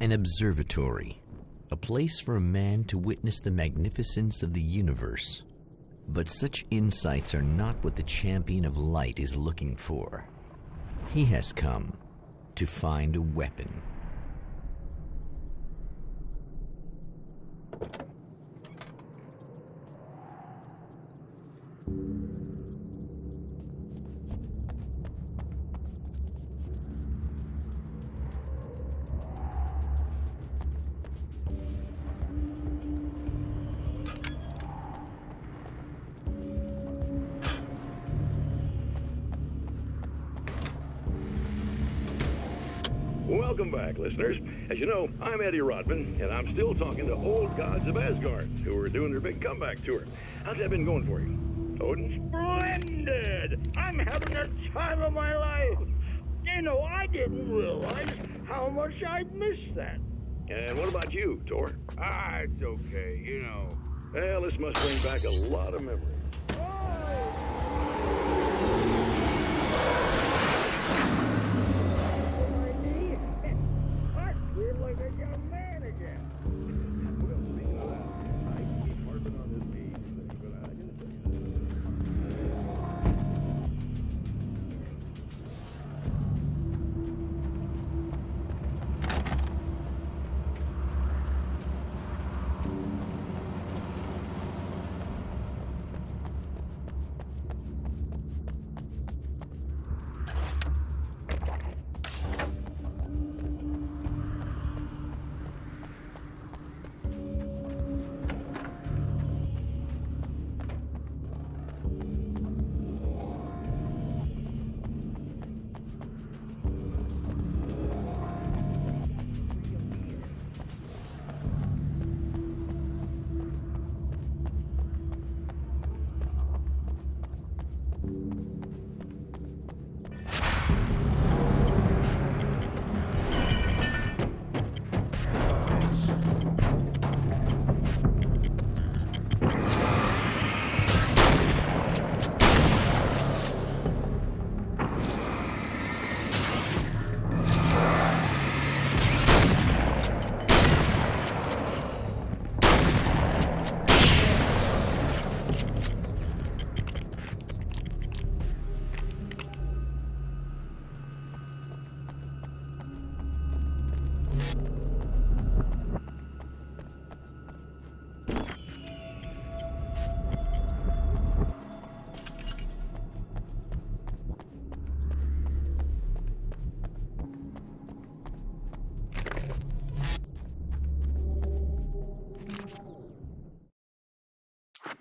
An observatory, a place for a man to witness the magnificence of the universe. But such insights are not what the champion of light is looking for. He has come to find a weapon. Welcome back, listeners. As you know, I'm Eddie Rodman, and I'm still talking to old gods of Asgard, who are doing their big comeback tour. How's that been going for you, Odin? Splendid! I'm having the time of my life. You know, I didn't realize how much I'd missed that. And what about you, Thor? It's okay, you know. Well, this must bring back a lot of memories. I feel like a young man again. Well, speaking of that, I keep harping on this age thing, but I gotta tell you.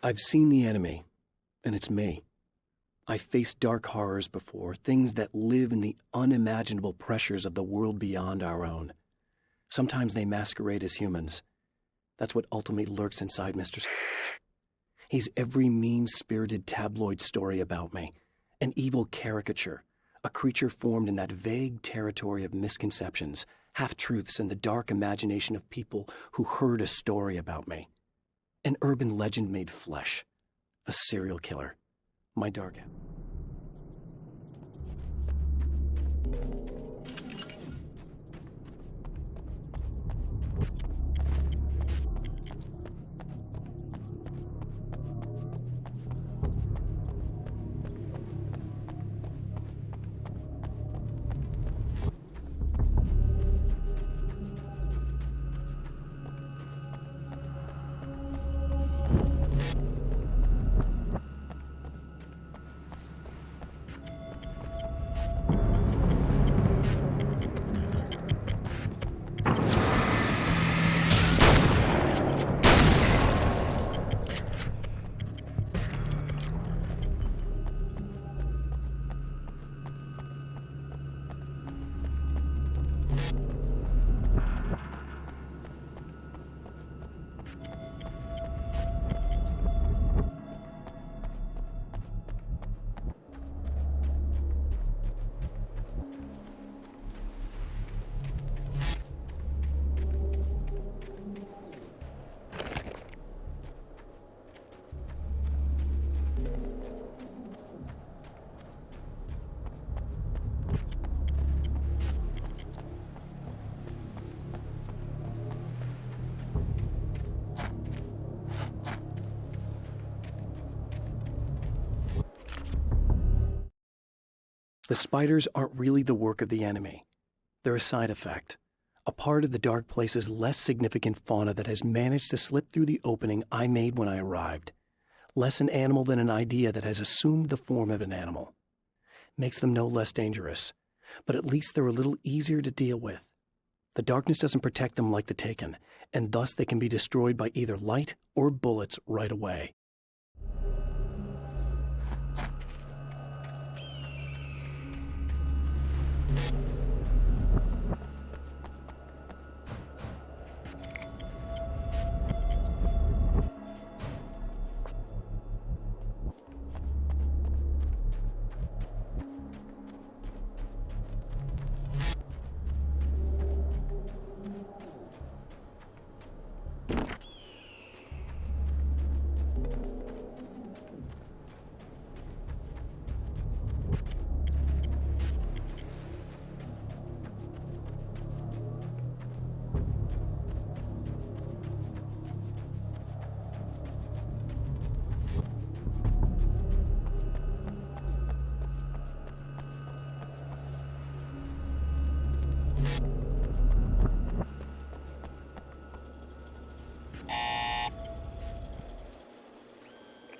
I've seen the enemy, and it's me. I've faced dark horrors before, things that live in the unimaginable pressures of the world beyond our own. Sometimes they masquerade as humans. That's what ultimately lurks inside Mr. He's every mean-spirited tabloid story about me, an evil caricature, a creature formed in that vague territory of misconceptions, half-truths, and the dark imagination of people who heard a story about me. An urban legend made flesh. A serial killer. My dark... The spiders aren't really the work of the enemy. They're a side effect, a part of the dark place's less significant fauna that has managed to slip through the opening I made when I arrived. Less an animal than an idea that has assumed the form of an animal. Makes them no less dangerous, but at least they're a little easier to deal with. The darkness doesn't protect them like the Taken, and thus they can be destroyed by either light or bullets right away.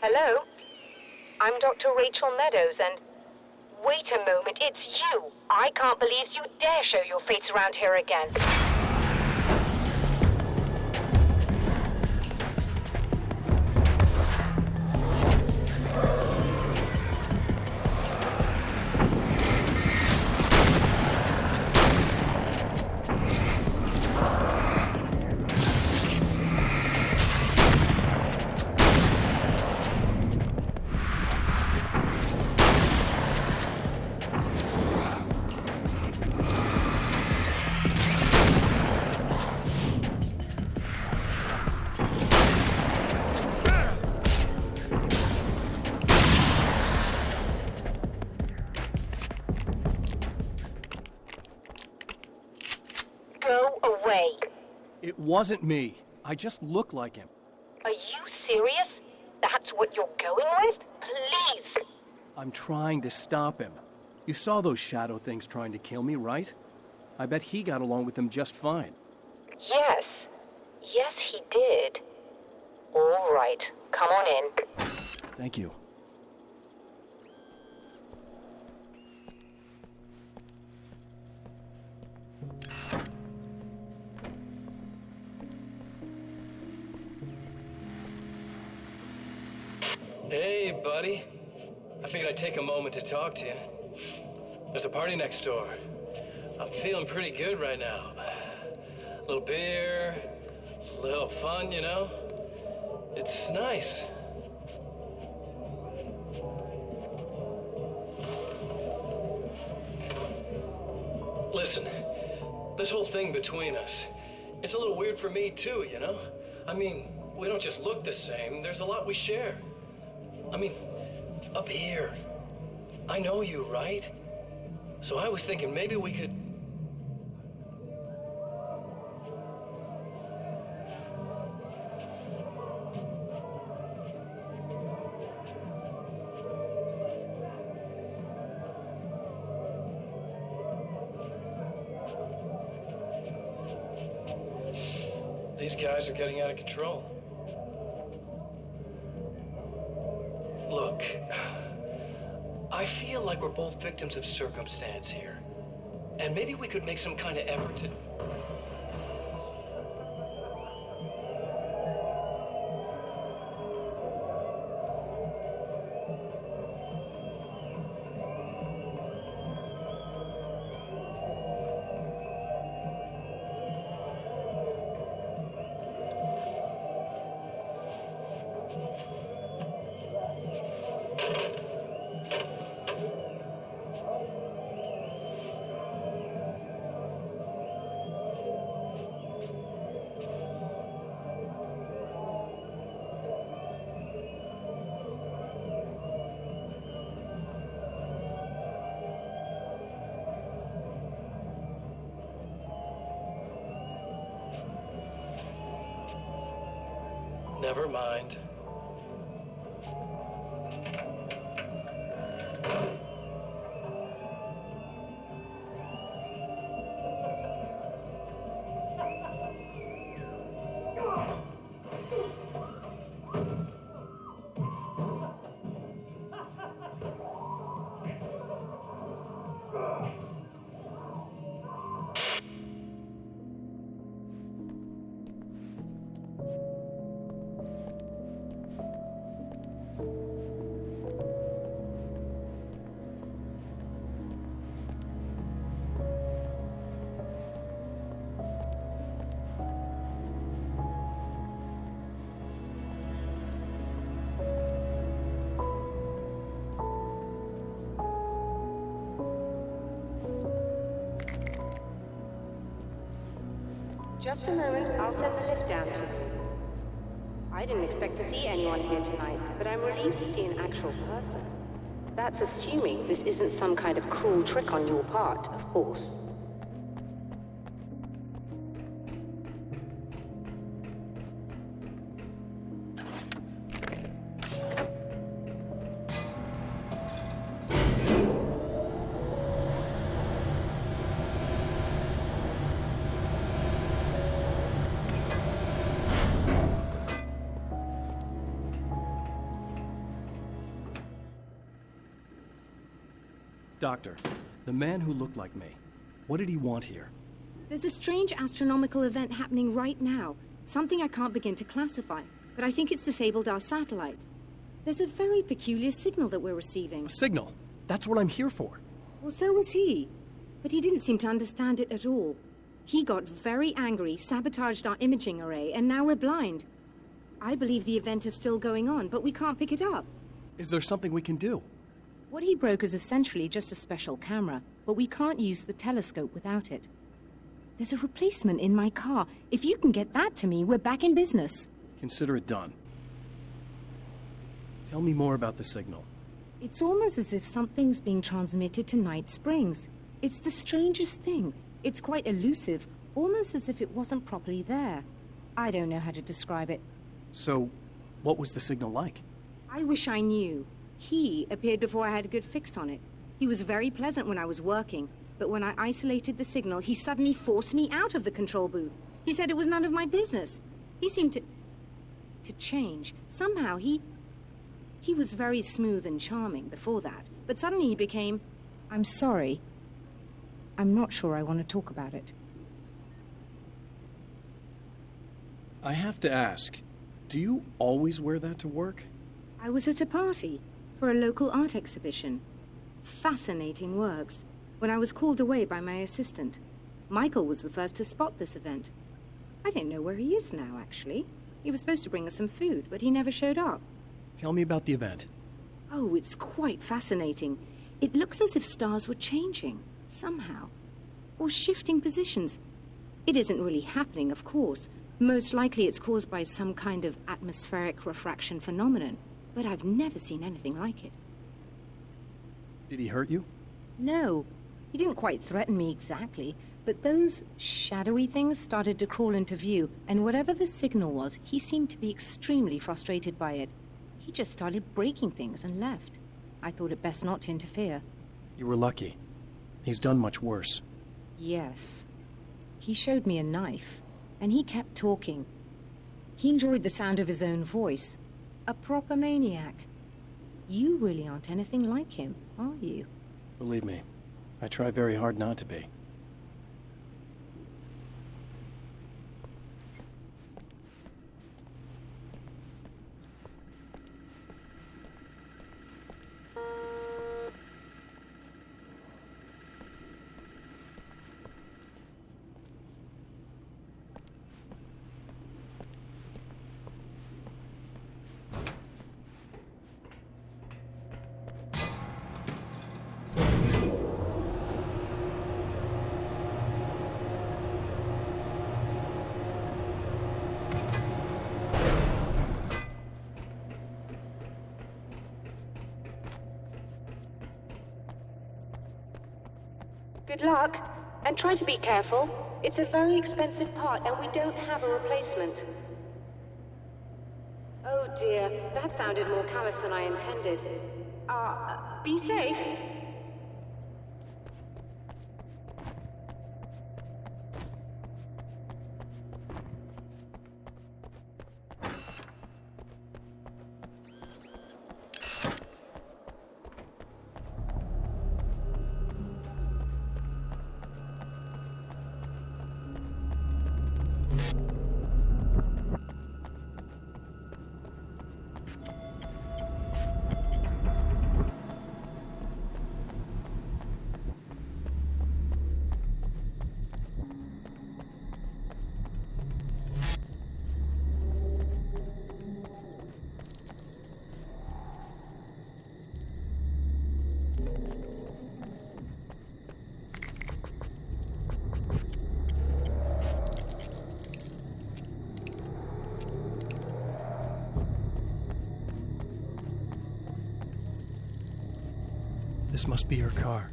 Hello? I'm Dr. Rachel Meadows, and... Wait a moment, it's you! I can't believe you dare show your face around here again. Go away. It wasn't me. I just look like him. Are you serious? That's what you're going with? Please! I'm trying to stop him. You saw those shadow things trying to kill me, right? I bet he got along with them just fine. Yes. Yes, he did. All right. Come on in. Thank you. Hey, buddy. I figured I'd take a moment to talk to you. There's a party next door. I'm feeling pretty good right now. A little beer, a little fun, you know? It's nice. Listen, this whole thing between us, it's a little weird for me too, you know? I mean, we don't just look the same, there's a lot we share. I mean, up here, I know you, right? So I was thinking maybe we could... These guys are getting out of control. Look, I feel like we're both victims of circumstance here. And maybe we could make some kind of effort to... Never mind. Just a moment, I'll send the lift down to you. I didn't expect to see anyone here tonight, but I'm relieved to see an actual person. That's assuming this isn't some kind of cruel trick on your part, of course. Doctor, the man who looked like me, what did he want here? There's a strange astronomical event happening right now. Something I can't begin to classify, but I think it's disabled our satellite. There's a very peculiar signal that we're receiving. A signal? That's what I'm here for. Well, so was he. But he didn't seem to understand it at all. He got very angry, sabotaged our imaging array, and now we're blind. I believe the event is still going on, but we can't pick it up. Is there something we can do? What he broke is essentially just a special camera, but we can't use the telescope without it. There's a replacement in my car. If you can get that to me, we're back in business. Consider it done. Tell me more about the signal. It's almost as if something's being transmitted to Night Springs. It's the strangest thing. It's quite elusive, almost as if it wasn't properly there. I don't know how to describe it. So, what was the signal like? I wish I knew. He appeared before I had a good fix on it. He was very pleasant when I was working, but when I isolated the signal, he suddenly forced me out of the control booth. He said it was none of my business. He seemed to change. Somehow he was very smooth and charming before that, but suddenly he became, I'm sorry. I'm not sure I want to talk about it. I have to ask, do you always wear that to work? I was at a party for a local art exhibition. Fascinating works. When I was called away by my assistant, Michael was the first to spot this event. I don't know where he is now, actually. He was supposed to bring us some food, but he never showed up. Tell me about the event. Oh, it's quite fascinating. It looks as if stars were changing, somehow. Or shifting positions. It isn't really happening, of course. Most likely it's caused by some kind of atmospheric refraction phenomenon. But I've never seen anything like it. Did he hurt you? No. He didn't quite threaten me exactly, but those shadowy things started to crawl into view, and whatever the signal was, he seemed to be extremely frustrated by it. He just started breaking things and left. I thought it best not to interfere. You were lucky. He's done much worse. Yes. He showed me a knife, and he kept talking. He enjoyed the sound of his own voice. A proper maniac. You really aren't anything like him, are you? Believe me, I try very hard not to be. Good luck, and try to be careful. It's a very expensive part, and we don't have a replacement. Oh dear, that sounded more callous than I intended. Be safe. This must be her car.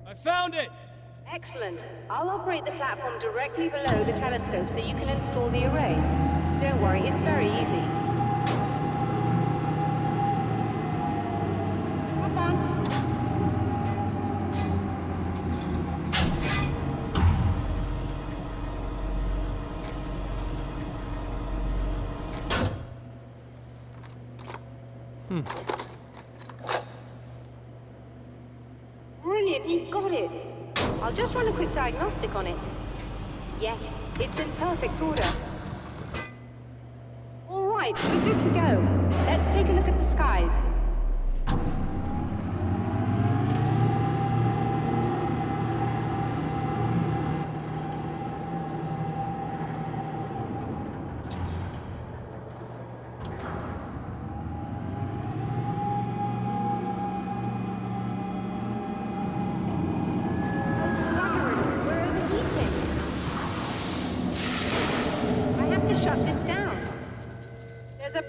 I found it! Excellent. I'll operate the platform directly below the telescope so you can install the array. Don't worry, it's very easy. Hop on. Brilliant, you got it. I'll just run a quick diagnostic on it. Yes, it's in perfect order. All right, we're good to go. Let's take a look at the skies.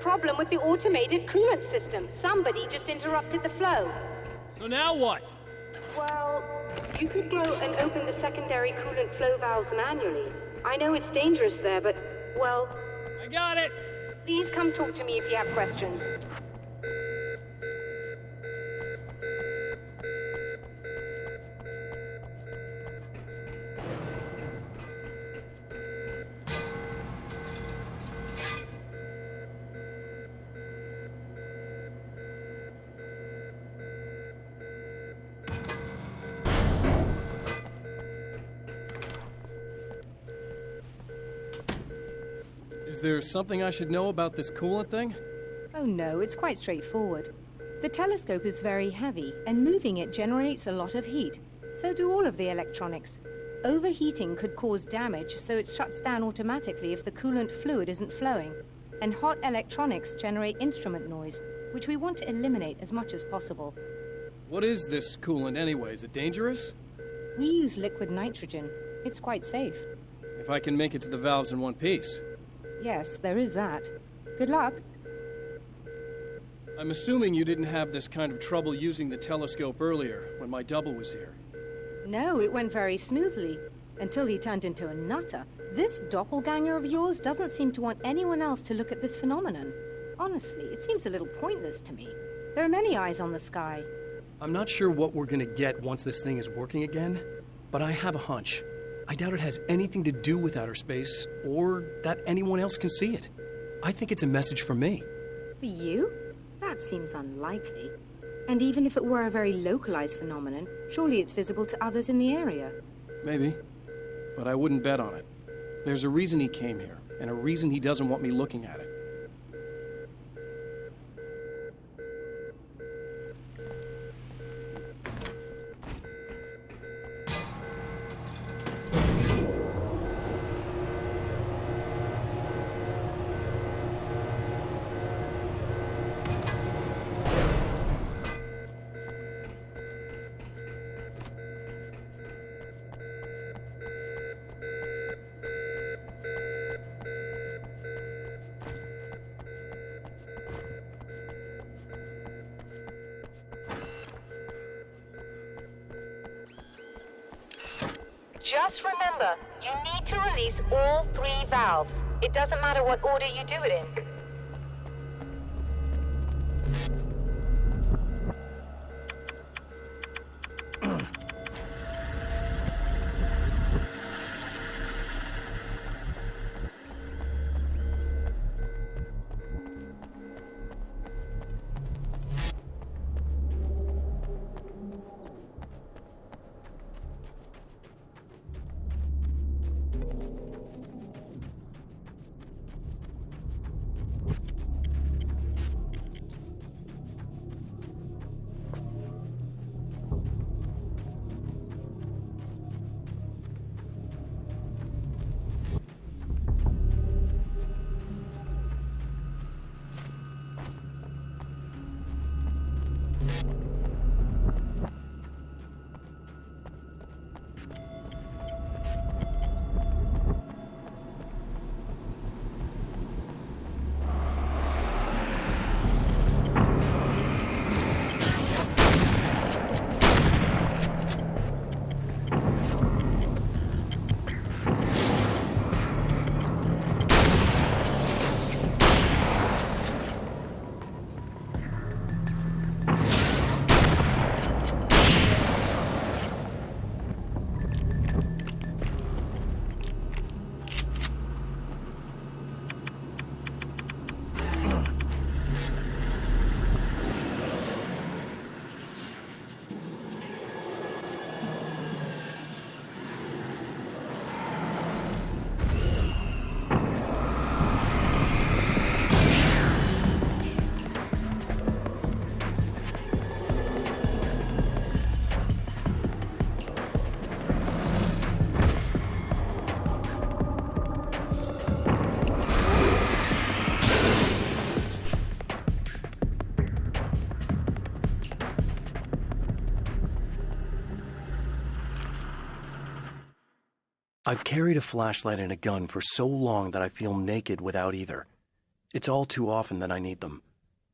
Problem with the automated coolant system. Somebody just interrupted the flow. So now what? Well, you could go and open the secondary coolant flow valves manually. I know it's dangerous there, but, well... I got it! Please come talk to me if you have questions. Is there something I should know about this coolant thing? Oh no, it's quite straightforward. The telescope is very heavy, and moving it generates a lot of heat. So do all of the electronics. Overheating could cause damage, so it shuts down automatically if the coolant fluid isn't flowing. And hot electronics generate instrument noise, which we want to eliminate as much as possible. What is this coolant anyway? Is it dangerous? We use liquid nitrogen. It's quite safe. If I can make it to the valves in one piece. Yes, there is that. Good luck. I'm assuming you didn't have this kind of trouble using the telescope earlier, when my double was here. No, it went very smoothly. Until he turned into a nutter. This doppelganger of yours doesn't seem to want anyone else to look at this phenomenon. Honestly, it seems a little pointless to me. There are many eyes on the sky. I'm not sure what we're gonna get once this thing is working again, but I have a hunch. I doubt it has anything to do with outer space, or that anyone else can see it. I think it's a message for me. For you? That seems unlikely. And even if it were a very localized phenomenon, surely it's visible to others in the area. Maybe, but I wouldn't bet on it. There's a reason he came here, and a reason he doesn't want me looking at it. Just remember, you need to release all 3 valves. It doesn't matter what order you do it in. I've carried a flashlight and a gun for so long that I feel naked without either. It's all too often that I need them.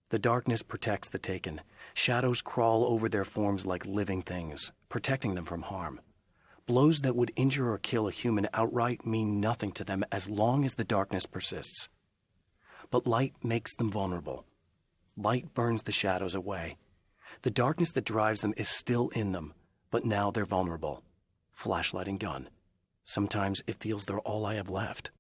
The darkness protects the taken. Shadows crawl over their forms like living things, protecting them from harm. Blows that would injure or kill a human outright mean nothing to them as long as the darkness persists. But light makes them vulnerable. Light burns the shadows away. The darkness that drives them is still in them, but now they're vulnerable. Flashlight and gun. Sometimes it feels they're all I have left.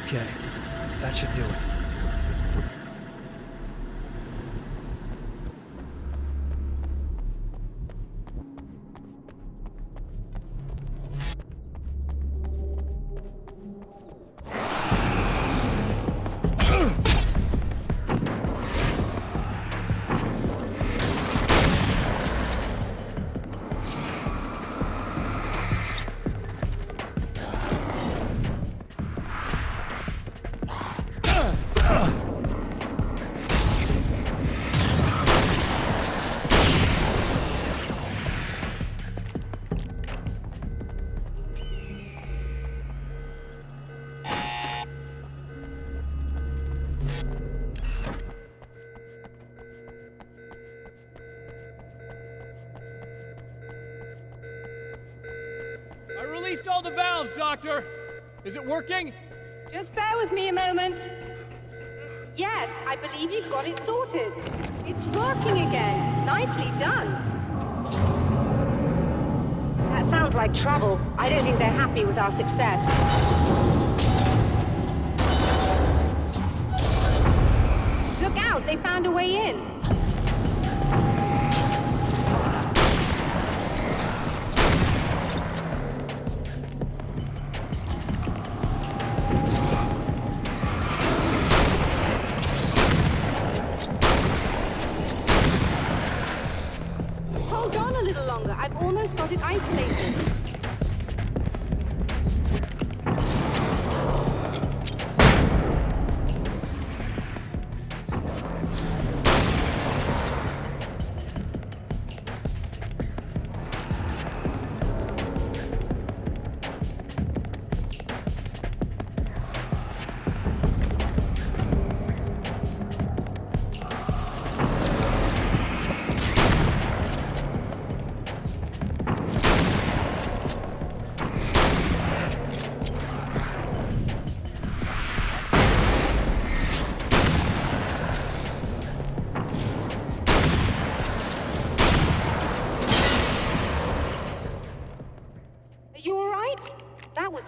Okay, that should do it. released all the valves, Doctor! Is it working? Just bear with me a moment. Yes, I believe you've got it sorted. It's working again. Nicely done. That sounds like trouble. I don't think they're happy with our success. Look out, they found a way in. Hold on a little longer. I've almost got it isolated.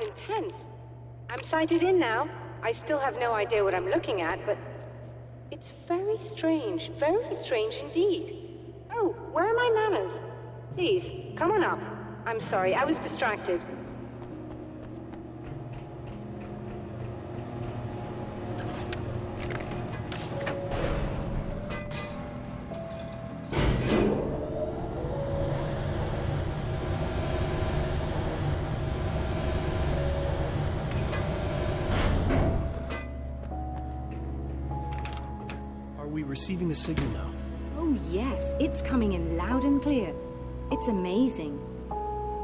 Intense. I'm sighted in now. I still have no idea what I'm looking at, but it's very strange indeed. Oh, where are my manners? Please, come on up. I'm sorry, I was distracted. Are we receiving the signal now? Oh yes, it's coming in loud and clear. It's amazing.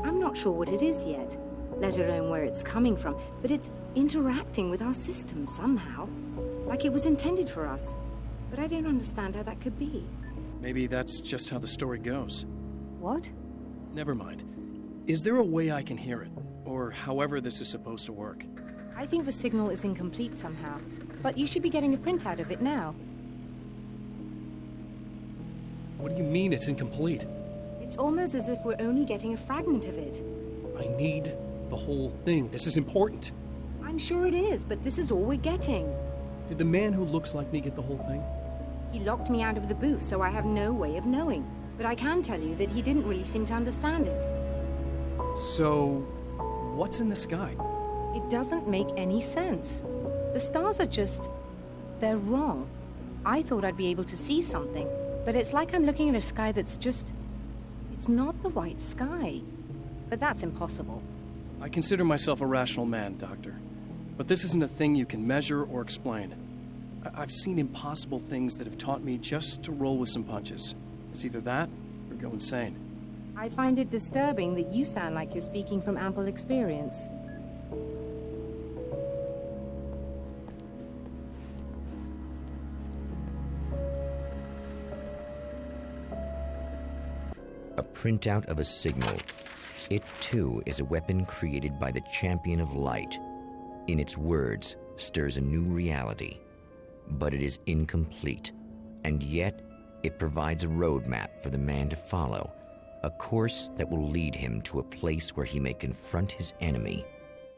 I'm not sure what it is yet, let alone where it's coming from, but it's interacting with our system somehow, like it was intended for us. But I don't understand how that could be. Maybe that's just how the story goes. What? Never mind. Is there a way I can hear it? Or however this is supposed to work? I think the signal is incomplete somehow, but you should be getting a printout of it now. What do you mean it's incomplete? It's almost as if we're only getting a fragment of it. I need the whole thing. This is important. I'm sure it is, but this is all we're getting. Did the man who looks like me get the whole thing? He locked me out of the booth, so I have no way of knowing. But I can tell you that he didn't really seem to understand it. So, what's in the sky? It doesn't make any sense. The stars are just... they're wrong. I thought I'd be able to see something, but it's like I'm looking at a sky that's just... it's not the right sky. But that's impossible. I consider myself a rational man, Doctor. But this isn't a thing you can measure or explain. I've seen impossible things that have taught me just to roll with some punches. It's either that, or go insane. I find it disturbing that you sound like you're speaking from ample experience. A printout of a signal. It, too, is a weapon created by the champion of light. In its words, stirs a new reality. But it is incomplete, and yet it provides a roadmap for the man to follow, a course that will lead him to a place where he may confront his enemy